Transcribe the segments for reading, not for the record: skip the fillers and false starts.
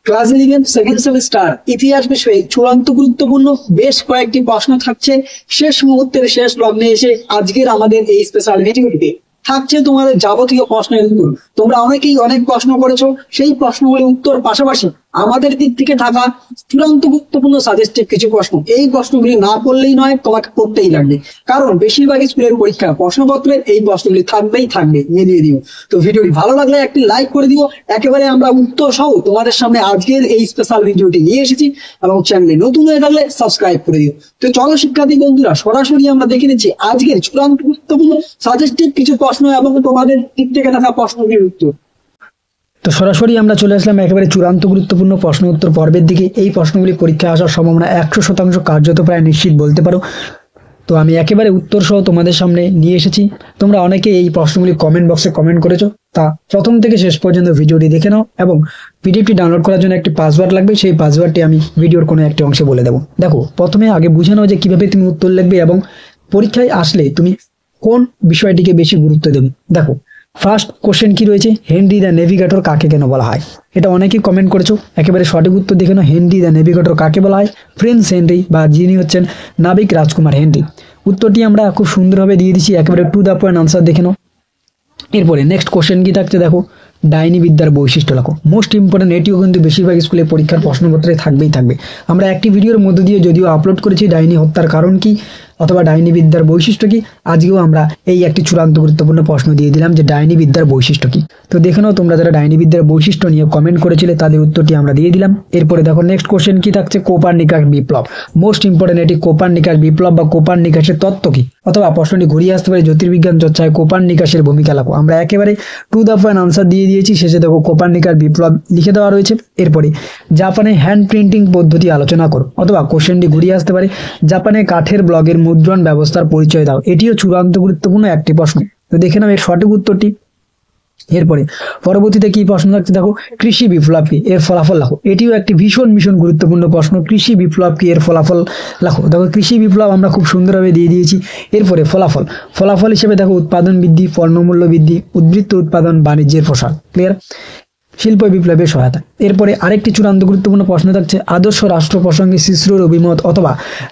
Class 11 second semester ইতিহাস বিষয়ে চূড়ান্ত গুরুত্বপূর্ণ বেশ কয়েকটি প্রশ্ন থাকছে শেষ মুহূর্তের শেষ লগ্নে এসে আজকের আমাদের এই স্পেশাল ভিডিওটিতে থাকছে তোমাদের যাবতীয় প্রশ্নের উত্তর। তোমরা অনেকেই অনেক প্রশ্ন করেছো, সেই প্রশ্নগুলির উত্তর পাশাপাশি আমাদের দিক থেকে থাকা চূড়ান্ত গুরুত্বপূর্ণ সাজেস্টেড কিছু প্রশ্ন, এই প্রশ্নগুলি না পড়লেই নয়, তোমাকে পড়তেই লাগবে। কারণ বেশিরভাগ স্কুলের পরীক্ষা প্রশ্নপত্রে এই প্রশ্নগুলি থাকবে দিয়ে দিও। তো ভিডিওটি ভালো লাগলে একটি লাইক করে দিও। একেবারে আমরা উত্তর সহ তোমাদের সামনে আজকের এই স্পেশাল ভিডিওটি নিয়ে এসেছি, এবং চ্যানেলে নতুন হয়ে থাকলে সাবস্ক্রাইব করে দিও। তো চলো শিক্ষার্থী বন্ধুরা, সরাসরি আমরা দেখে নিচ্ছি আজকের চূড়ান্ত গুরুত্বপূর্ণ সাজেস্টেড কিছু প্রশ্ন এবং তোমাদের দিক থেকে থাকা প্রশ্নগুলির উত্তর। তো সরাসরি আমরা চলে আসলাম একেবারে চূড়ান্ত গুরুত্বপূর্ণ প্রশ্ন উত্তর পর্বের দিকে। এই প্রশ্নগুলি পরীক্ষায় আসার সম্ভাবনা 100% কার্যত প্রায় নিশ্চিত বলতে পারো। তো আমি একেবারে উত্তর সহ তোমাদের সামনে নিয়ে এসেছি। তোমরা অনেকে এই প্রশ্নগুলি কমেন্ট বক্সে কমেন্ট করেছো, তা প্রথম থেকে শেষ পর্যন্ত ভিডিওটি দেখে নাও, এবং পিডিএফটি ডাউনলোড করার জন্য একটি পাসওয়ার্ড লাগবে, সেই পাসওয়ার্ডটি আমি ভিডিওর কোনো একটি অংশে বলে দেবো। দেখো, প্রথমে আগে বুঝে নাও যে কিভাবে তুমি উত্তর লিখবে এবং পরীক্ষায় আসলে তুমি কোন বিষয়টিকে বেশি গুরুত্ব দেবে। দেখো, ফার্স্ট কোশ্চেন কি রয়েছে, হেনরি দ্য নেভিগেটর কাকে কেন বলা হয়? এটা অনেকেই কমেন্ট করেছো, একেবারে সঠিক উত্তর দেখে নাও। হেনরি দ্য নেভিগেটর কাকে বলা হয়? প্রিন্স হেনরি, বা যিনি হচ্ছেন নাবিক রাজকুমার হেনরি। উত্তরটি আমরা খুব সুন্দরভাবে দিয়ে দিচ্ছি, একেবারে টু দ্য পয়েন্ট আনসার দেখে নাও। এরপরে নেক্সট কোশ্চেন কি থাকছে দেখো, ডাইনি বিদ্যার বৈশিষ্ট্য লেখো। মোস্ট ইম্পর্টেন্ট, এটিও কিন্তু বেশিরভাগ স্কুলে পরীক্ষার প্রশ্নপত্রে থাকবেই। আমরা একটি ভিডিওর মধ্য দিয়ে যদিও আপলোড করেছি ডাইনি হত্যার কারণ কি অথবা ডাইনি বিদ্যার বৈশিষ্ট্য কি, আজকেও আমরা এই একটি চূড়ান্ত গুরুত্বপূর্ণ প্রশ্ন দিয়ে দিলাম যে ডাইনি বিদ্যার বৈশিষ্ট্য কি। তো দেখে নাও, তোমরা যারা ডাইনি বিদ্যার বৈশিষ্ট্য নিয়ে কমেন্ট করেছিলে তাদের উত্তরটি আমরা দিয়ে দিলাম। এরপরে দেখো নেক্সট কোশ্চেন কি থাকছে, কোপার্নিকাস বিপ্লব। মোস্ট ইম্পর্টেন্ট, এটি কোপার্নিকাস বিপ্লব বা কোপার্নিকাসের তত্ত্ব কি, অথবা প্রশ্নটি ঘুরিয়ে আসতে পারে জ্যোতির্বিজ্ঞান চর্চায় কোপার্নিকাসের ভূমিকা লেখো। আমরা একেবারে টু দ্য পয়েন্ট আনসার দিয়ে দিয়েছি, শেষে দেখো কোপার্নিকাস বিপ্লব লিখে দেওয়া রয়েছে। এরপরে জাপানে হ্যান্ড প্রিন্টিং পদ্ধতি আলোচনা করো, অথবা কোশ্চেনটি ঘুরিয়ে আসতে পারে জাপানে কাঠের ব্লগের মুদ্রণ ব্যবস্থার পরিচয় দাও। এটিও চূড়ান্ত গুরুত্বপূর্ণ একটি প্রশ্ন। তো দেখে নাও এর সঠিক উত্তরটি। এরপরে পরবর্তীতে কি প্রশ্ন থাকছে দেখো, কৃষি বিপ্লব কি, এর ফলাফল লেখো। এটিও একটি ভীষণ গুরুত্বপূর্ণ প্রশ্ন। কৃষি বিপ্লব কি, এর ফলাফল লেখো। দেখো, কৃষি বিপ্লব আমরা খুব সুন্দরভাবে দিয়ে দিয়েছি। এরপরে ফলাফল হিসেবে দেখো উৎপাদন বৃদ্ধি, পণ্যমূল্য বৃদ্ধি, উদ্বৃত্ত উৎপাদন, বাণিজ্যের প্রসার। ক্লিয়ার? শিল্প বিপ্লবের সহায়তা। এরপরে আরেকটি চূড়ান্ত গুরুত্বপূর্ণ প্রশ্ন থাকছে, আদর্শ রাষ্ট্র প্রসঙ্গে সিসরোর অভিমত অথবা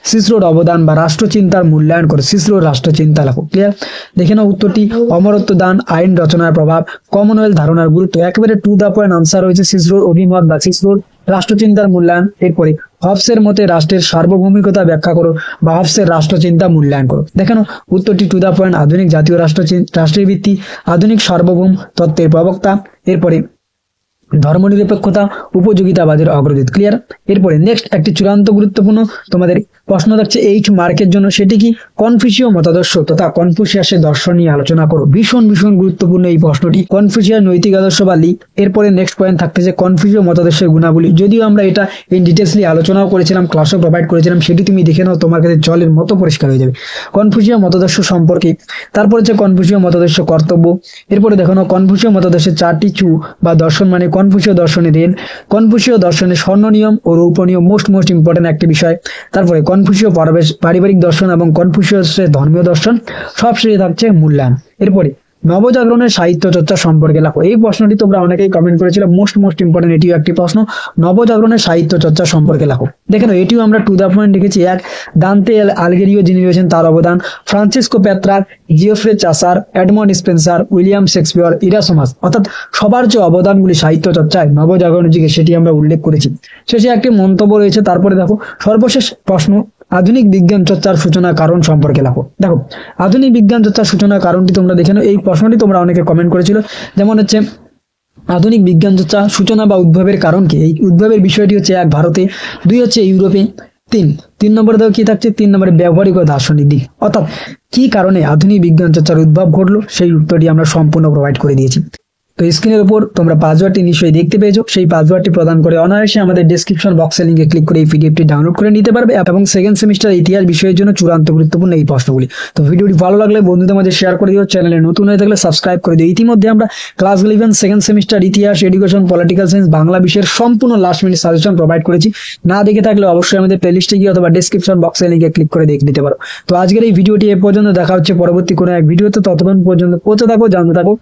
সিসরোর অবদান বা রাষ্ট্রচিন্তার মূল্যায়ন করে সিসরোর রাষ্ট্রচিন্তা লেখো। ক্লিয়ার? দেখে নাও উত্তরটি, অমরত্ব দান, আইন রচনার প্রভাব, কমনওয়েলথ ধারণার গুরুত্ব। একেবারে টু দ্য পয়েন্ট আনসার রয়েছে সিসরোর অভিমত বা সিসরোর রাষ্ট্রচিন্তার মূল্যায়ন। এরপরে হবসের মতে রাষ্ট্রের সার্বভৌমিকতা ব্যাখ্যা করো বা হবসের রাষ্ট্রচিন্তা মূল্যায়ন করো। দেখেন উত্তরটি টু দ্য পয়েন্ট, আধুনিক জাতীয় রাষ্ট্রের ভিত্তি, আধুনিক সার্বভৌম তত্ত্বের প্রবক্তা। এরপরে ধর্মনিরপেক্ষতা, উপযোগিতাবাদের অগ্রদূত। ক্লিয়ার? এরপরে নেক্সট একটি চূড়ান্ত গুরুত্বপূর্ণ তোমাদের প্রশ্ন থাকছে 8 মার্কের জন্য, সেটি কি, কনফুসীয় মতাদর্শ তথা কনফুসিয়াসের দর্শন নিয়ে আলোচনা করো। ভীষণ গুরুত্বপূর্ণ এই প্রশ্নটি, কনফুসিয়াস নৈতিক আদর্শ বা লিগ। এরপরে নেক্সট পয়েন্ট থাকতেছে কনফুসীয় মতাদর্শের গুণাবলী, যদিও আমরা এটা ইন ডিটেলসলি আলোচনাও করেছিলাম, ক্লাসও প্রোভাইড করেছিলাম, সেটি তুমি দেখে নাও, তোমার কাছে জলের মতো পরিষ্কার হয়ে যাবে কনফুসীয় মতাদর্শ সম্পর্কে। তারপর হচ্ছে কনফুসীয় মতাদর্শ কর্তব্য। এরপরে দেখো না কনফুসীয় মতাদর্শের 4টি চু বা দর্শন, মানে কনফুসীয় দর্শনের রেল, কনফুসীয় দর্শনের স্বর্ণ নিয়ম ও রৌপ্য নিয়ম, মোস্ট ইম্পর্টেন্ট একটি বিষয়। তারপরে কনফুসীয় পারিবারিক দর্শন এবং কনফুসীয় ধর্মীয় দর্শন, সব শেষে থাকছে মূল্যায়ন। এরপরে নবজাগরণের সাহিত্য চর্চা সম্পর্কে লেখো। এই প্রশ্নটি তোমরা অনেকেই কমেন্ট করেছিল, মোস্ট ইম্পর্টেন্ট, এটিও একটি প্রশ্ন। নবজাগরণের সাহিত্য চর্চা সম্পর্কে লেখো। দেখেন এটিও আমরা টু দ্য পয়েন্ট লিখেছি। এক, দান্তে আলগেরিও যিনি রয়েছেন তার অবদান, Francesco Petrarch, Geoffrey Chaucer, Edmund Spenser, William Shakespeare, Erasmus, অর্থাৎ সবার যে অবদানগুলি সাহিত্য চর্চায় নবজাগরণের যুগে সেটি আমরা উল্লেখ করেছি। শেষে একটি মন্তব্য রয়েছে। তারপরে দেখো সর্বশেষ প্রশ্ন, আধুনিক বিজ্ঞান চর্চার সূচনা কারণ সম্পর্কে লেখো। দেখো আধুনিক বিজ্ঞান চর্চার সূচনার কারণটি তোমরা দেখে নাও। এই প্রশ্নটি তোমরা অনেকে কমেন্ট করেছিল, যেমন হচ্ছে আধুনিক বিজ্ঞান চর্চা সূচনা বা উদ্ভবের কারণ কি। এই উদ্ভবের বিষয়টি হচ্ছে 1 ভারতে, 2 হচ্ছে ইউরোপে, 3 নম্বরে দেখো কি থাকছে, 3 নম্বরে ব্যবহারিক ও দার্শনিক দিক, অর্থাৎ কি কারণে আধুনিক বিজ্ঞান চর্চার উদ্ভব ঘটলো, সেই উত্তরটি আমরা সম্পূর্ণ প্রোভাইড করে দিয়েছি। তো স্ক্রিনের উপর তোমরা পাসওয়ার্ডটি নিশ্চয়ই দেখতে পেয়েছো। সেই পাসওয়ার্ডটি প্রদান করে অনায়াসে আমাদের ডেসক্রিপশন বক্সের লিঙ্কে ক্লিক করে এই পিডিএফটি ডাউনলোড করে নিতে পারবে, এবং সেকেন্ড সেমিস্টার ইতিহাস বিষয়ের জন্য চূড়ান্ত গুরুত্বপূর্ণ এই প্রশ্নগুলি। তো ভিডিওটি ভালো লাগলে বন্ধুদের মাঝে শেয়ার করে দিও, চ্যানেলে নতুন হয়ে থাকলে সাবস্ক্রাইব করে দিও। ইতিমধ্যে আমরা ক্লাস 11 সেকেন্ড সেমিস্টার ইতিহাস, এডুকেশন, পলিটিক্যাল সায়েন্স, বাংলা বিষয়ের সম্পূর্ণ লাস্ট মিনিট সাজেশন প্রোভাইড করেছি। না দেখে থাকলে অবশ্যই আমাদের প্লেলিস্টে গিয়ে অথবা ডেসক্রিপশন বক্সের লিঙ্কে ক্লিক করে দেখে নিতে পারো। তো আজকের এই ভিডিওটি এ পর্যন্ত, দেখা হচ্ছে পরবর্তী কোনো এক ভিডিওতে। ততক্ষণ পর্যন্ত পৌঁছে থাকো, জানতে থাকো।